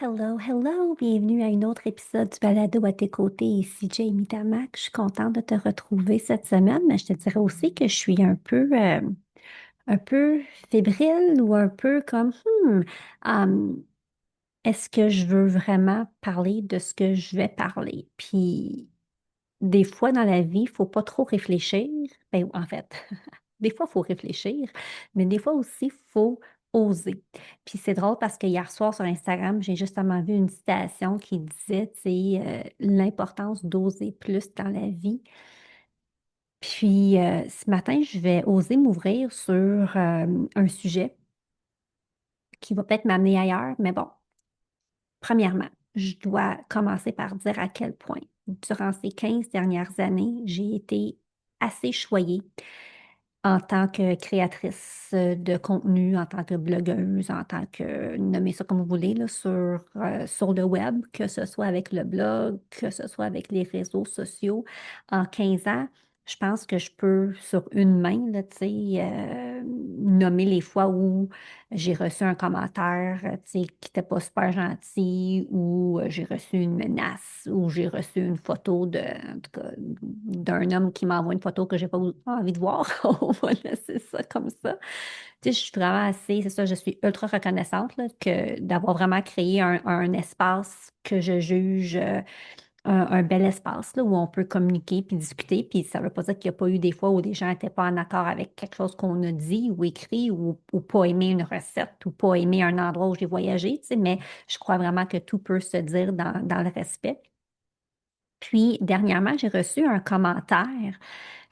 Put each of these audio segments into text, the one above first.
Hello, hello, bienvenue à un autre épisode du Balado à tes côtés. Ici Jamie Tamac. Je suis contente de te retrouver cette semaine, mais je te dirais aussi que je suis un peu fébrile ou un peu comme, hum, est-ce que je veux vraiment parler de ce que je vais parler? Puis, des fois dans la vie, il faut pas trop réfléchir. Ben, en fait, des fois, il faut réfléchir, mais des fois aussi, il faut oser. Puis c'est drôle parce que hier soir sur Instagram, j'ai justement vu une citation qui disait, tu sais, l'importance d'oser plus dans la vie. Puis ce matin, je vais oser m'ouvrir sur un sujet qui va peut-être m'amener ailleurs, mais bon, premièrement, je dois commencer par dire à quel point, durant ces 15 dernières années, j'ai été assez choyée en tant que créatrice de contenu, en tant que blogueuse, en tant que, nommez ça comme vous voulez, là, sur le web, que ce soit avec le blog, que ce soit avec les réseaux sociaux. En 15 ans, je pense que je peux, sur une main, là, tu sais, nommer les fois où j'ai reçu un commentaire, tu sais, qui n'était pas super gentil, ou j'ai reçu une menace, ou j'ai reçu une photo en tout cas, d'un homme qui m'envoie une photo que j'ai pas envie de voir. On va laisser ça comme ça. Tu sais, je suis vraiment assez, c'est ça, je suis ultra reconnaissante là, que d'avoir vraiment créé un espace que je juge un bel espace là, où on peut communiquer puis discuter. Puis ça veut pas dire qu'il n'y a pas eu des fois où des gens n'étaient pas en accord avec quelque chose qu'on a dit ou écrit ou pas aimé une recette ou pas aimé un endroit où j'ai voyagé, tu sais, mais je crois vraiment que tout peut se dire dans le respect. Puis, dernièrement, j'ai reçu un commentaire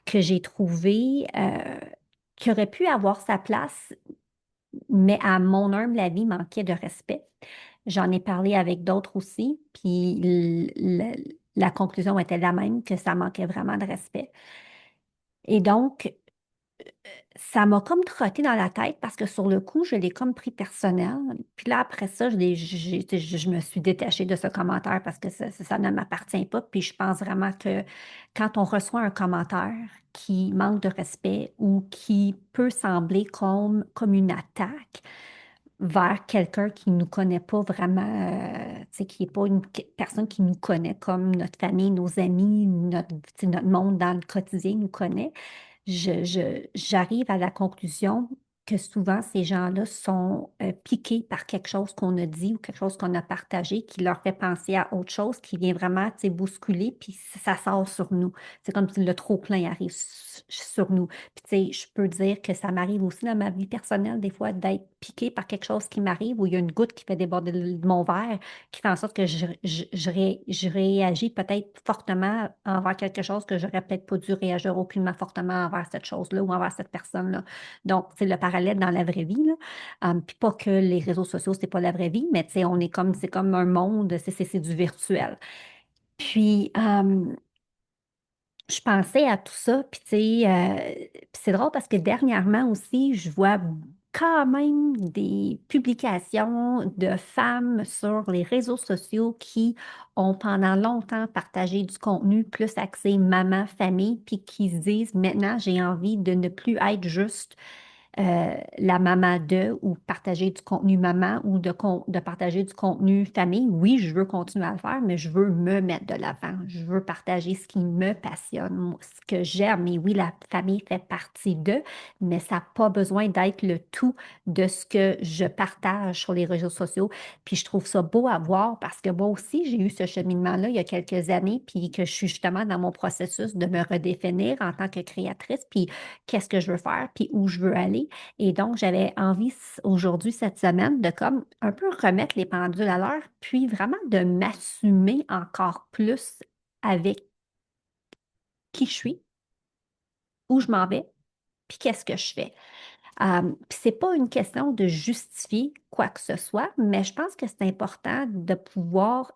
que j'ai trouvé qui aurait pu avoir sa place, mais à mon humble avis, manquait de respect. J'en ai parlé avec d'autres aussi, puis la conclusion était la même, que ça manquait vraiment de respect. Et donc, ça m'a comme trotté dans la tête parce que sur le coup, je l'ai comme pris personnel. Puis là, après ça, je me suis détachée de ce commentaire parce que ça ne m'appartient pas. Puis je pense vraiment que quand on reçoit un commentaire qui manque de respect ou qui peut sembler comme une attaque vers quelqu'un qui ne nous connaît pas vraiment, tu sais, qui n'est pas une personne qui nous connaît comme notre famille, nos amis, tu sais, notre monde dans le quotidien nous connaît, j'arrive à la conclusion que souvent ces gens-là sont piqués par quelque chose qu'on a dit ou quelque chose qu'on a partagé qui leur fait penser à autre chose qui vient vraiment, tu sais, bousculer, puis ça sort sur nous. C'est comme si le trop-plein arrive sur nous. Puis, tu sais, je peux dire que ça m'arrive aussi dans ma vie personnelle, des fois, d'être piquée par quelque chose qui m'arrive ou il y a une goutte qui fait déborder mon verre, qui fait en sorte que je réagis peut-être fortement envers quelque chose que j'aurais peut-être pas dû réagir aucunement fortement envers cette chose-là ou envers cette personne-là. Donc, c'est le parallèle dans la vraie vie, là. Puis pas que les réseaux sociaux, c'est pas la vraie vie, mais tu sais, c'est comme un monde, c'est du virtuel. Puis, je pensais à tout ça, puis tu sais, puis c'est drôle parce que dernièrement aussi, je vois quand même des publications de femmes sur les réseaux sociaux qui ont pendant longtemps partagé du contenu plus axé maman, famille, puis qui se disent maintenant, j'ai envie de ne plus être juste la maman de ou partager du contenu maman ou de partager du contenu famille. Oui, je veux continuer à le faire, mais je veux me mettre de l'avant. Je veux partager ce qui me passionne, ce que j'aime. Et oui, la famille fait partie d'eux, mais ça n'a pas besoin d'être le tout de ce que je partage sur les réseaux sociaux. Puis je trouve ça beau à voir parce que moi aussi, j'ai eu ce cheminement-là il y a quelques années, puis que je suis justement dans mon processus de me redéfinir en tant que créatrice, puis qu'est-ce que je veux faire, puis où je veux aller. Et donc, j'avais envie aujourd'hui, cette semaine, de comme un peu remettre les pendules à l'heure, puis vraiment de m'assumer encore plus avec qui je suis, où je m'en vais, puis qu'est-ce que je fais. Puis c'est pas une question de justifier quoi que ce soit, mais je pense que c'est important de pouvoir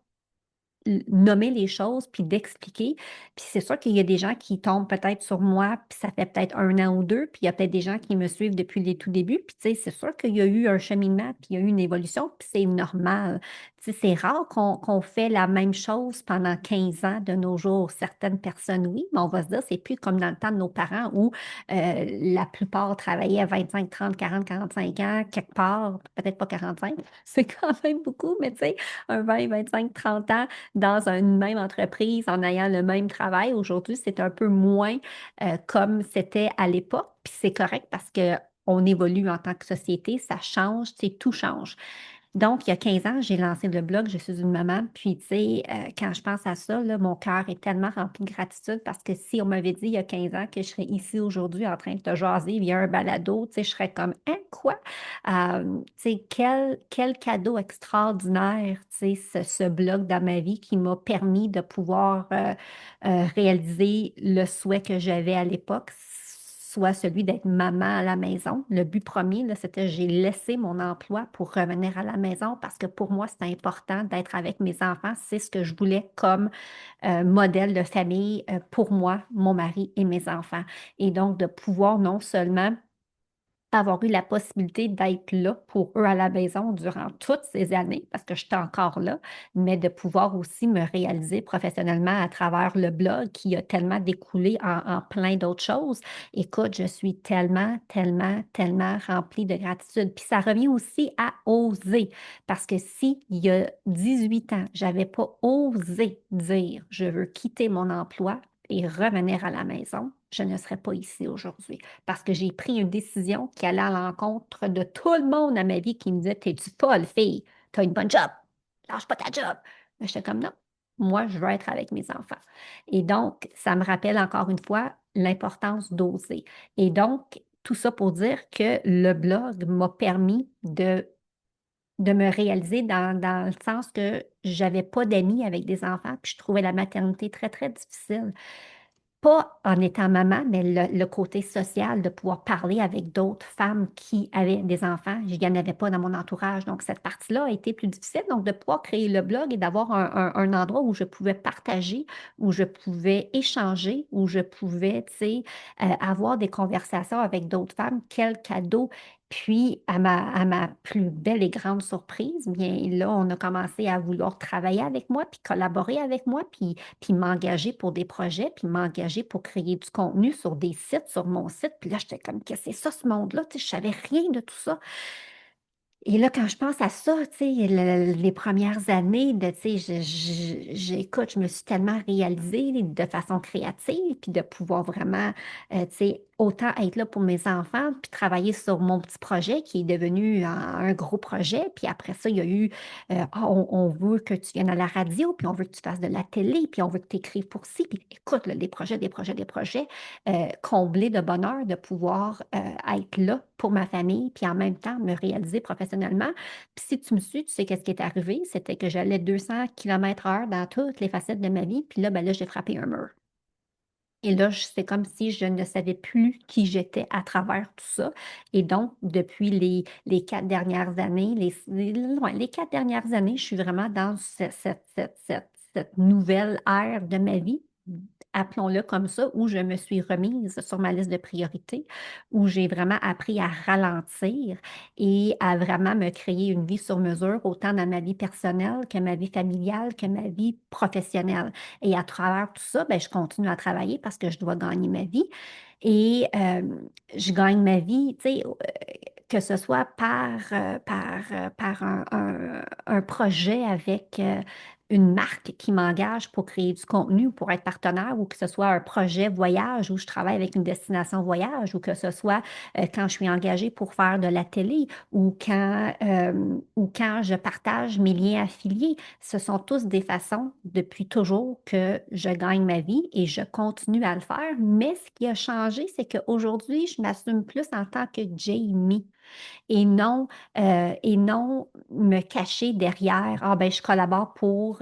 nommer les choses, puis d'expliquer. Puis c'est sûr qu'il y a des gens qui tombent peut-être sur moi, puis ça fait peut-être 1 an ou 2, puis il y a peut-être des gens qui me suivent depuis les tout débuts. Puis tu sais, c'est sûr qu'il y a eu un cheminement, puis il y a eu une évolution, puis c'est normal. Tu sais, c'est rare qu'on fait la même chose pendant 15 ans de nos jours. Certaines personnes, oui, mais on va se dire, c'est plus comme dans le temps de nos parents où la plupart travaillaient à 25, 30, 40, 45 ans, quelque part, peut-être pas 45, c'est quand même beaucoup, mais tu sais, un 20, 25, 30 ans dans une même entreprise en ayant le même travail. Aujourd'hui, c'est un peu moins comme c'était à l'époque, puis c'est correct parce que on évolue en tant que société, ça change, tu sais, tout change. Donc, il y a 15 ans, j'ai lancé le blog, je suis une maman. Puis, tu sais, quand je pense à ça, là, mon cœur est tellement rempli de gratitude parce que si on m'avait dit il y a 15 ans que je serais ici aujourd'hui en train de te jaser via un balado, tu sais, je serais comme, hein, quoi? Tu sais, quel cadeau extraordinaire, tu sais, ce blog dans ma vie qui m'a permis de pouvoir réaliser le souhait que j'avais à l'époque, soit celui d'être maman à la maison. Le but premier, là, c'était j'ai laissé mon emploi pour revenir à la maison parce que pour moi, c'était important d'être avec mes enfants. C'est ce que je voulais comme modèle de famille pour moi, mon mari et mes enfants. Et donc, de pouvoir non seulement avoir eu la possibilité d'être là pour eux à la maison durant toutes ces années, parce que j'étais encore là, mais de pouvoir aussi me réaliser professionnellement à travers le blog qui a tellement découlé en plein d'autres choses. Écoute, je suis tellement, tellement, tellement remplie de gratitude. Puis ça revient aussi à oser, parce que si il y a 18 ans, j'avais pas osé dire je veux quitter mon emploi et revenir à la maison, je ne serais pas ici aujourd'hui parce que j'ai pris une décision qui allait à l'encontre de tout le monde à ma vie qui me disait, t'es-tu folle, fille? T'as une bonne job. Lâche pas ta job. Mais j'étais comme non. Moi, je veux être avec mes enfants. Et donc, ça me rappelle encore une fois l'importance d'oser. Et donc, tout ça pour dire que le blog m'a permis de me réaliser dans le sens que j'avais pas d'amis avec des enfants, puis je trouvais la maternité très, très difficile. Pas en étant maman, mais le côté social de pouvoir parler avec d'autres femmes qui avaient des enfants. Il n'y en avait pas dans mon entourage. Donc, cette partie-là a été plus difficile. Donc, de pouvoir créer le blog et d'avoir un endroit où je pouvais partager, où je pouvais échanger, où je pouvais, tu sais, avoir des conversations avec d'autres femmes. Quel cadeau! Puis, à ma plus belle et grande surprise, bien là, on a commencé à vouloir travailler avec moi, puis collaborer avec moi, puis m'engager pour des projets, puis m'engager pour créer du contenu sur des sites, sur mon site. Puis là, j'étais comme, qu'est-ce que c'est ça, ce monde-là? Tu sais, je savais rien de tout ça. Et là, quand je pense à ça, tu sais, les premières années de, tu sais, écoute, je me suis tellement réalisée de façon créative, puis de pouvoir vraiment, tu sais, autant être là pour mes enfants, puis travailler sur mon petit projet qui est devenu un gros projet. Puis après ça, il y a eu, ah, on veut que tu viennes à la radio, puis on veut que tu fasses de la télé, puis on veut que tu écrives pour ci. Puis écoute, là, des projets, des projets, des projets, comblés de bonheur de pouvoir être là pour ma famille, puis en même temps me réaliser professionnellement. Puis si tu me suis, tu sais qu'est-ce qui est arrivé, c'était que j'allais 200 km/h dans toutes les facettes de ma vie, puis là, j'ai frappé un mur. Et là, c'est comme si je ne savais plus qui j'étais à travers tout ça. Et donc, depuis les 4 dernières années, ouais, les 4 dernières années, je suis vraiment dans cette nouvelle ère de ma vie, appelons-le comme ça, où je me suis remise sur ma liste de priorités, où j'ai vraiment appris à ralentir et à vraiment me créer une vie sur mesure, autant dans ma vie personnelle que ma vie familiale, que ma vie professionnelle. Et à travers tout ça, ben, je continue à travailler parce que je dois gagner ma vie. Et je gagne ma vie, tu sais, que ce soit par un projet avec une marque qui m'engage pour créer du contenu ou pour être partenaire, ou que ce soit un projet voyage où je travaille avec une destination voyage, ou que ce soit quand je suis engagée pour faire de la télé, ou quand je partage mes liens affiliés. Ce sont tous des façons depuis toujours que je gagne ma vie et je continue à le faire. Mais ce qui a changé, c'est qu'aujourd'hui, je m'assume plus en tant que Jamie et non me cacher derrière, ah ben je collabore pour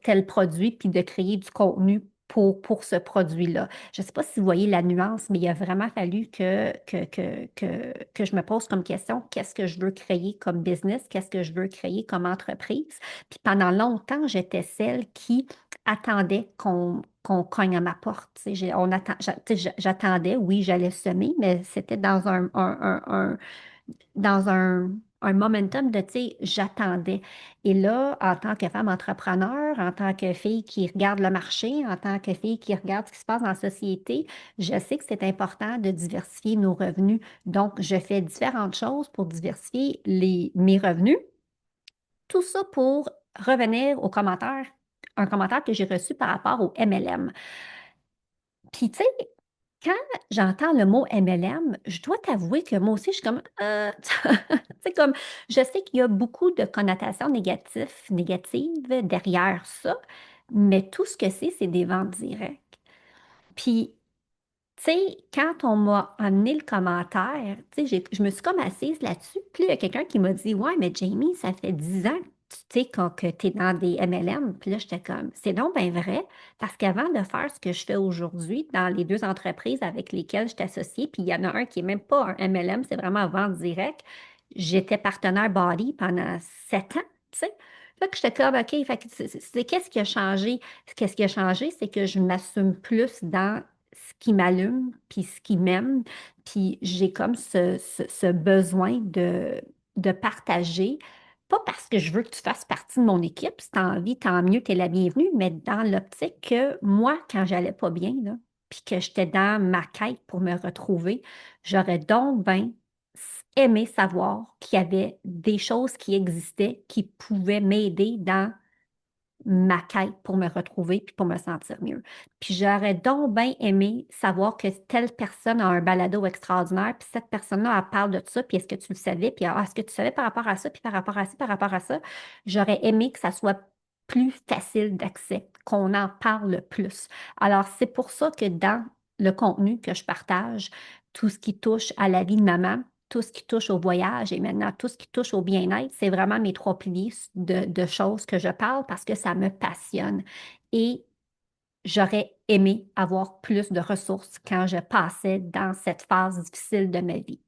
tel produit, puis de créer du contenu pour ce produit-là. Je ne sais pas si vous voyez la nuance, mais il a vraiment fallu que je me pose comme question, qu'est-ce que je veux créer comme business, qu'est-ce que je veux créer comme entreprise. Puis pendant longtemps, j'étais celle qui attendait qu'on cogne à ma porte. Tu sais, tu sais, j'attendais, oui, j'allais semer, mais c'était dans un momentum de, tu sais, j'attendais. Et là, en tant que femme entrepreneur, en tant que fille qui regarde le marché, en tant que fille qui regarde ce qui se passe dans la société, je sais que c'est important de diversifier nos revenus. Donc, je fais différentes choses pour diversifier mes revenus. Tout ça pour revenir au commentaire, un commentaire que j'ai reçu par rapport au MLM. Puis, tu sais, quand j'entends le mot MLM, je dois t'avouer que moi aussi, je suis comme, c'est comme, je sais qu'il y a beaucoup de connotations négatives derrière ça, mais tout ce que c'est des ventes directes. Puis, tu sais, quand on m'a amené le commentaire, tu sais, je me suis comme assise là-dessus. Puis là, il y a quelqu'un qui m'a dit, ouais, mais Jamie, ça fait 10 ans tu sais, quand que tu es dans des MLM. Puis là, j'étais comme, c'est donc bien vrai, parce qu'avant de faire ce que je fais aujourd'hui dans les deux entreprises avec lesquelles je suis associée, puis il y en a un qui n'est même pas un MLM, c'est vraiment vente directe, j'étais partenaire Body pendant 7 ans, tu sais. Là que j'étais comme, OK, fait que qu'est-ce qui a changé? Qu'est-ce qui a changé, c'est que je m'assume plus dans ce qui m'allume, puis ce qui m'aime, puis j'ai comme ce besoin de partager, pas parce que je veux que tu fasses partie de mon équipe, si tu as envie, tant mieux, tu es la bienvenue, mais dans l'optique que moi, quand j'allais pas bien, là, puis que j'étais dans ma quête pour me retrouver, j'aurais donc bien aimé savoir qu'il y avait des choses qui existaient qui pouvaient m'aider dans ma quête pour me retrouver puis pour me sentir mieux. Puis j'aurais donc bien aimé savoir que telle personne a un balado extraordinaire, puis cette personne-là, elle parle de ça, puis est-ce que tu le savais, puis est-ce que tu savais par rapport à ça, puis par rapport à ça, par rapport à ça, j'aurais aimé que ça soit plus facile d'accès, qu'on en parle plus. Alors, c'est pour ça que dans le contenu que je partage, tout ce qui touche à la vie de maman, tout ce qui touche au voyage et maintenant tout ce qui touche au bien-être, c'est vraiment mes trois piliers de choses que je parle parce que ça me passionne. Et j'aurais aimé avoir plus de ressources quand je passais dans cette phase difficile de ma vie.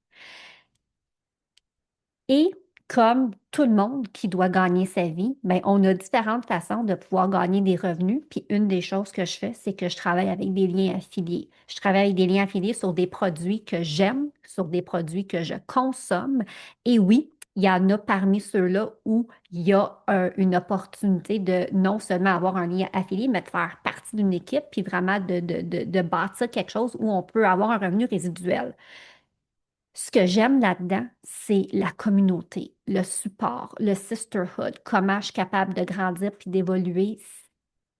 Et comme tout le monde qui doit gagner sa vie, ben, on a différentes façons de pouvoir gagner des revenus. Puis une des choses que je fais, c'est que je travaille avec des liens affiliés. Je travaille avec des liens affiliés sur des produits que j'aime, sur des produits que je consomme. Et oui, il y en a parmi ceux-là où il y a une opportunité de non seulement avoir un lien affilié, mais de faire partie d'une équipe, puis vraiment de bâtir quelque chose où on peut avoir un revenu résiduel. Ce que j'aime là-dedans, c'est la communauté, le support, le sisterhood, comment je suis capable de grandir puis d'évoluer.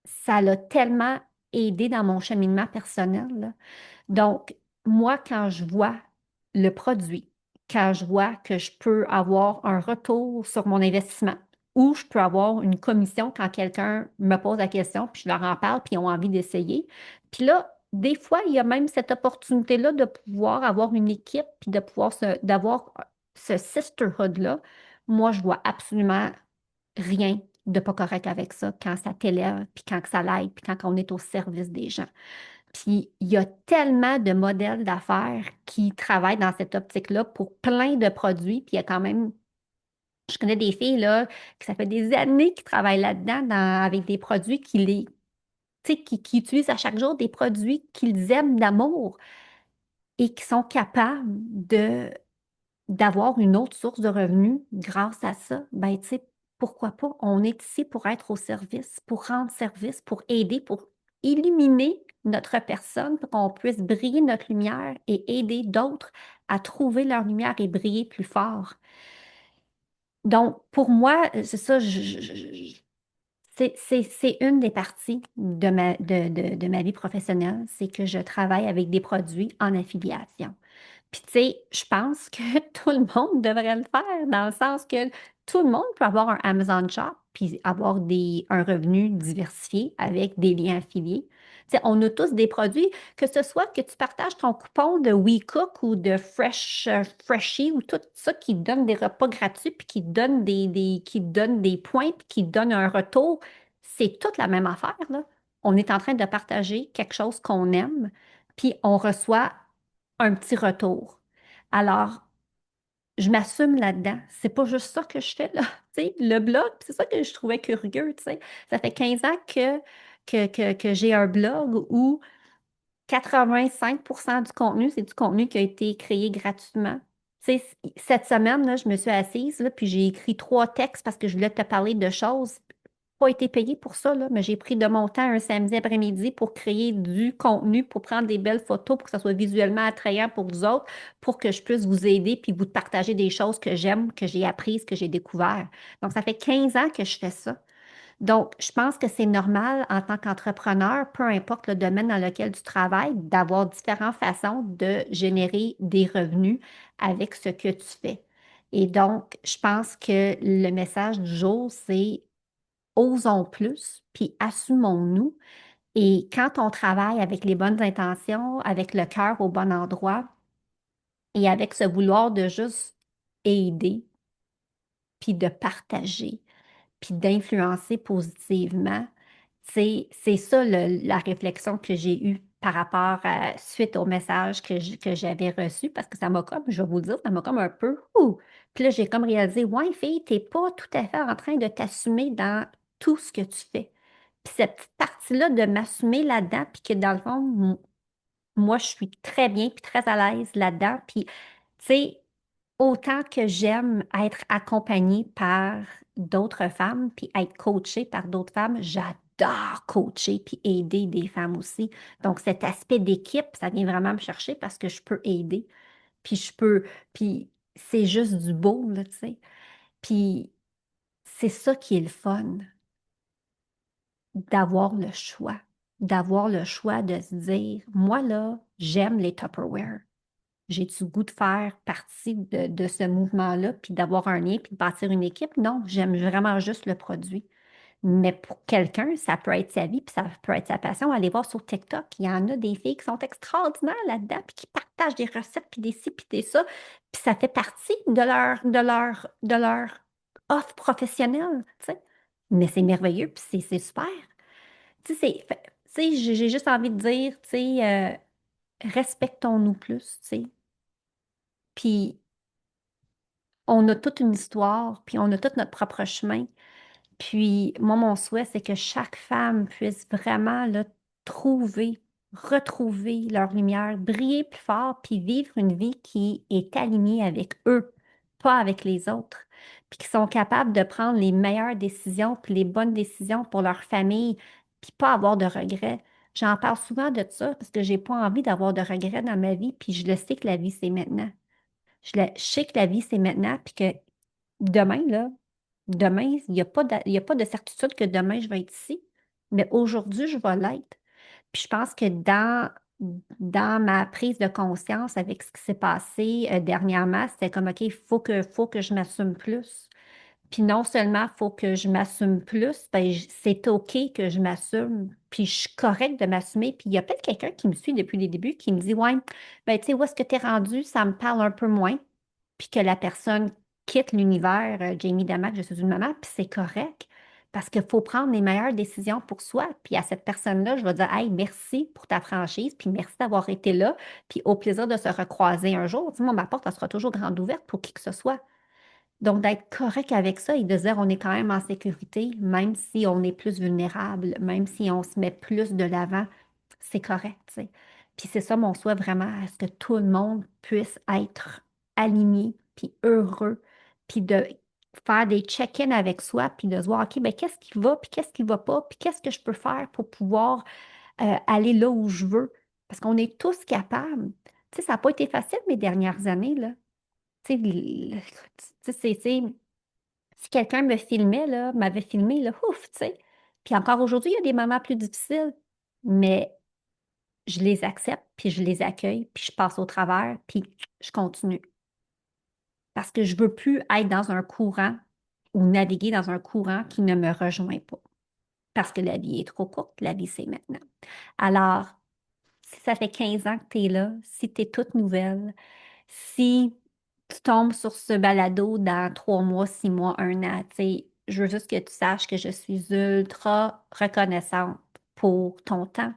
Ça l'a tellement aidé dans mon cheminement personnel, là. Donc, moi, quand je vois le produit, quand je vois que je peux avoir un retour sur mon investissement ou je peux avoir une commission quand quelqu'un me pose la question, puis je leur en parle, puis ils ont envie d'essayer. Puis là, des fois, il y a même cette opportunité-là de pouvoir avoir une équipe, puis de pouvoir d'avoir ce sisterhood-là. Moi, je vois absolument rien de pas correct avec ça quand ça t'élève, puis quand que ça l'aide, puis quand on est au service des gens. Puis il y a tellement de modèles d'affaires qui travaillent dans cette optique-là pour plein de produits. Puis il y a quand même, je connais des filles là, que ça fait des années qu'ils travaillent là-dedans avec des produits tu sais, qui utilisent à chaque jour des produits qu'ils aiment d'amour et qui sont capables d'avoir une autre source de revenus grâce à ça. Ben, tu sais, pourquoi pas? On est ici pour être au service, pour rendre service, pour aider, pour illuminer notre personne, pour qu'on puisse briller notre lumière et aider d'autres à trouver leur lumière et briller plus fort. Donc, pour moi, c'est ça, c'est une des parties de ma vie professionnelle, c'est que je travaille avec des produits en affiliation. Puis, tu sais, je pense que tout le monde devrait le faire, dans le sens que tout le monde peut avoir un Amazon Shop puis avoir un revenu diversifié avec des liens affiliés. Tu sais, on a tous des produits, que ce soit que tu partages ton coupon de WeCook ou de Freshie ou tout ça qui donne des repas gratuits puis qui donne qui donne des points puis qui donne un retour, c'est toute la même affaire, là. on est en train de partager quelque chose qu'on aime, puis on reçoit un petit retour. Alors, je m'assume là-dedans. C'est pas juste ça que je fais là. Tu sais, le blog, c'est ça que je trouvais curieux, tu sais. Ça fait 15 ans que j'ai un blog où 85% du contenu, c'est du contenu qui a été créé gratuitement. Tu sais, cette semaine, là, je me suis assise, là, puis j'ai écrit 3 textes parce que je voulais te parler de choses pas été payée pour ça, là, mais j'ai pris de mon temps un samedi après-midi pour créer du contenu, pour prendre des belles photos, pour que ça soit visuellement attrayant pour vous autres, pour que je puisse vous aider puis vous partager des choses que j'aime, que j'ai apprises, que j'ai découvertes. Donc, ça fait 15 ans que je fais ça. Donc, je pense que c'est normal en tant qu'entrepreneur, peu importe le domaine dans lequel tu travailles, d'avoir différentes façons de générer des revenus avec ce que tu fais. Et donc, je pense que le message du jour, c'est osons plus, puis assumons-nous. Et quand on travaille avec les bonnes intentions, avec le cœur au bon endroit et avec ce vouloir de juste aider, puis de partager, puis d'influencer positivement, c'est ça la réflexion que j'ai eue par rapport à, suite au message que j'avais reçu, parce que ça m'a comme, je vais vous le dire, ça m'a comme un peu, ouh! Puis là, j'ai comme réalisé, ouais, fille, t'es pas tout à fait en train de t'assumer dans tout ce que tu fais. Puis cette petite partie-là de m'assumer là-dedans, puis que dans le fond, moi, je suis très bien, puis très à l'aise là-dedans, puis, tu sais, autant que j'aime être accompagnée par d'autres femmes, puis être coachée par d'autres femmes, j'adore coacher puis aider des femmes aussi. Donc, cet aspect d'équipe, ça vient vraiment me chercher parce que je peux aider, puis puis c'est juste du beau, là, tu sais. Puis c'est ça qui est le fun, d'avoir le choix de se dire, moi, là, j'aime les Tupperware. J'ai-tu le goût de faire partie de ce mouvement-là, puis d'avoir un lien, puis de bâtir une équipe? Non, j'aime vraiment juste le produit. Mais pour quelqu'un, ça peut être sa vie, puis ça peut être sa passion. Allez voir sur TikTok, il y en a des filles qui sont extraordinaires là-dedans, puis qui partagent des recettes, puis des ci, puis des ça, puis ça fait partie de leur offre professionnelle, tu sais. Mais c'est merveilleux, puis c'est super. Tu sais, j'ai juste envie de dire, tu sais, respectons-nous plus, tu sais. Puis on a toute une histoire, puis on a tout notre propre chemin. Puis moi, mon souhait, c'est que chaque femme puisse vraiment là, trouver, retrouver leur lumière, briller plus fort, puis vivre une vie qui est alignée avec eux, pas avec les autres. Puis qui sont capables de prendre les meilleures décisions, puis les bonnes décisions pour leur famille, puis pas avoir de regrets. J'en parle souvent de ça parce que j'ai pas envie d'avoir de regrets dans ma vie, puis je le sais que la vie, c'est maintenant. Je sais que la vie, c'est maintenant, puis que demain, là, demain, il y a pas de certitude que demain, je vais être ici, mais aujourd'hui, je vais l'être. Puis je pense que dans ma prise de conscience avec ce qui s'est passé dernièrement, c'était comme, OK, il faut que je m'assume plus. Puis non seulement il faut que je m'assume plus, ben, c'est OK que je m'assume, puis je suis correcte de m'assumer. Puis il y a peut-être quelqu'un qui me suit depuis les débuts qui me dit, ouais, ben, tu sais, où est-ce que tu es rendu? Ça me parle un peu moins. Puis que la personne quitte l'univers, Jamie Damac, je suis une maman, puis c'est correct. Parce qu'il faut prendre les meilleures décisions pour soi. Puis à cette personne-là, je vais dire, hey, merci pour ta franchise, puis merci d'avoir été là, puis au plaisir de se recroiser un jour. Tu sais, moi, ma porte, elle sera toujours grande ouverte pour qui que ce soit. Donc, d'être correct avec ça et de dire on est quand même en sécurité, même si on est plus vulnérable, même si on se met plus de l'avant, c'est correct, tu sais. Puis c'est ça mon souhait vraiment, à ce que tout le monde puisse être aligné, puis heureux, puis de faire des check-in avec soi, puis de se voir, OK, ben qu'est-ce qui va, puis qu'est-ce qui va pas, puis qu'est-ce que je peux faire pour pouvoir aller là où je veux. Parce qu'on est tous capables. Tu sais, ça n'a pas été facile mes dernières années, là. Tu sais, si quelqu'un me filmait, là, m'avait filmé, là, ouf, tu sais. Puis encore aujourd'hui, il y a des moments plus difficiles, mais je les accepte, puis je les accueille, puis je passe au travers, puis je continue. Parce que je veux plus être dans un courant ou naviguer dans un courant qui ne me rejoint pas. Parce que la vie est trop courte, la vie, c'est maintenant. Alors, si ça fait 15 ans que tu es là, si tu es toute nouvelle, si tu tombes sur ce balado dans 3 mois, 6 mois, un an, tu sais, je veux juste que tu saches que je suis ultra reconnaissante pour ton temps,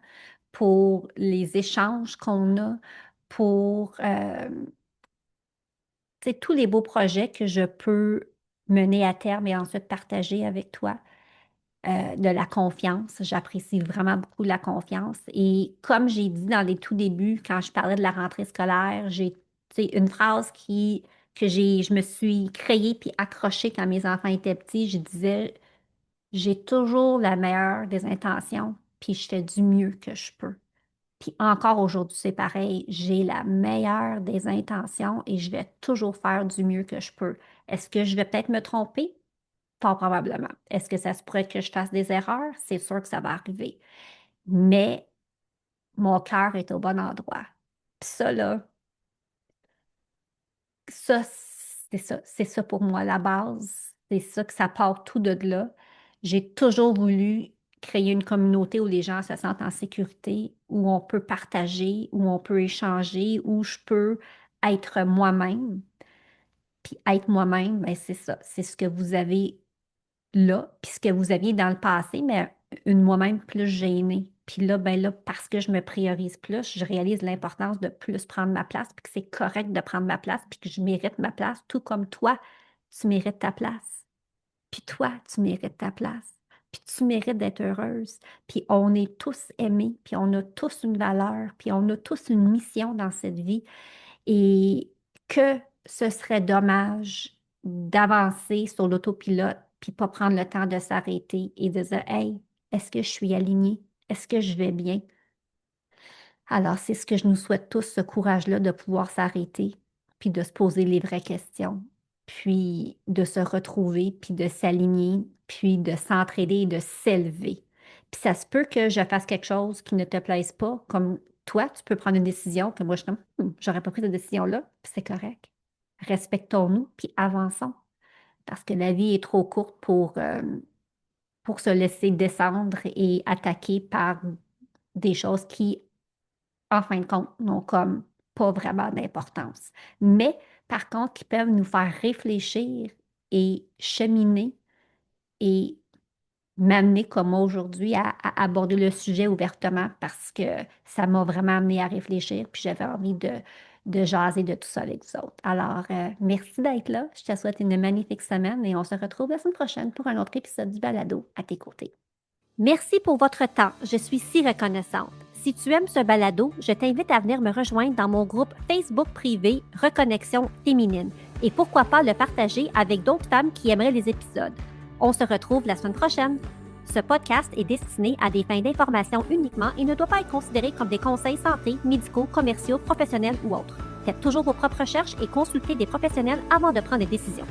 pour les échanges qu'on a, pour tous les beaux projets que je peux mener à terme et ensuite partager avec toi. De la confiance. J'apprécie vraiment beaucoup la confiance. Et comme j'ai dit dans les tout débuts, quand je parlais de la rentrée scolaire, j'ai une phrase je me suis créée puis accrochée quand mes enfants étaient petits. Je disais, j'ai toujours la meilleure des intentions, puis je fais du mieux que je peux. Puis encore aujourd'hui, c'est pareil, j'ai la meilleure des intentions et je vais toujours faire du mieux que je peux. Est-ce que je vais peut-être me tromper? Fort probablement. Est-ce que ça se pourrait que je fasse des erreurs? C'est sûr que ça va arriver. Mais mon cœur est au bon endroit. Puis ça, là, ça, c'est ça pour moi, la base. C'est ça que ça part tout de là. J'ai toujours voulu créer une communauté où les gens se sentent en sécurité, où on peut partager, où on peut échanger, où je peux être moi-même. Puis être moi-même, ben c'est ça. C'est ce que vous avez là, puis ce que vous aviez dans le passé, mais une moi-même plus gênée. Puis là, ben là, parce que je me priorise plus, je réalise l'importance de plus prendre ma place, puis que c'est correct de prendre ma place, puis que je mérite ma place, tout comme toi, tu mérites ta place. Puis toi, tu mérites ta place. Puis tu mérites d'être heureuse. Puis on est tous aimés, puis on a tous une valeur, puis on a tous une mission dans cette vie. Et que ce serait dommage d'avancer sur l'autopilote puis pas prendre le temps de s'arrêter et de dire, hey, est-ce que je suis alignée? Est-ce que je vais bien? Alors, c'est ce que je nous souhaite tous, ce courage-là de pouvoir s'arrêter, puis de se poser les vraies questions, puis de se retrouver, puis de s'aligner, puis de s'entraider et de s'élever. Puis ça se peut que je fasse quelque chose qui ne te plaise pas, comme toi, tu peux prendre une décision que moi, je suis comme, j'aurais pas pris cette décision-là, puis c'est correct. Respectons-nous, puis avançons, parce que la vie est trop courte pour se laisser descendre et attaquer par des choses qui en fin de compte, n'ont comme pas vraiment d'importance. Mais par contre, qui peuvent nous faire réfléchir et cheminer et m'amener comme moi aujourd'hui à aborder le sujet ouvertement parce que ça m'a vraiment amené à réfléchir puis j'avais envie de jaser de tout ça avec vous autres. Alors, merci d'être là. Je te souhaite une magnifique semaine et on se retrouve la semaine prochaine pour un autre épisode du Balado à tes côtés. Merci pour votre temps. Je suis si reconnaissante. Si tu aimes ce balado, je t'invite à venir me rejoindre dans mon groupe Facebook privé Reconnexion féminine et pourquoi pas le partager avec d'autres femmes qui aimeraient les épisodes. On se retrouve la semaine prochaine. Ce podcast est destiné à des fins d'information uniquement et ne doit pas être considéré comme des conseils santé, médicaux, commerciaux, professionnels ou autres. Faites toujours vos propres recherches et consultez des professionnels avant de prendre des décisions.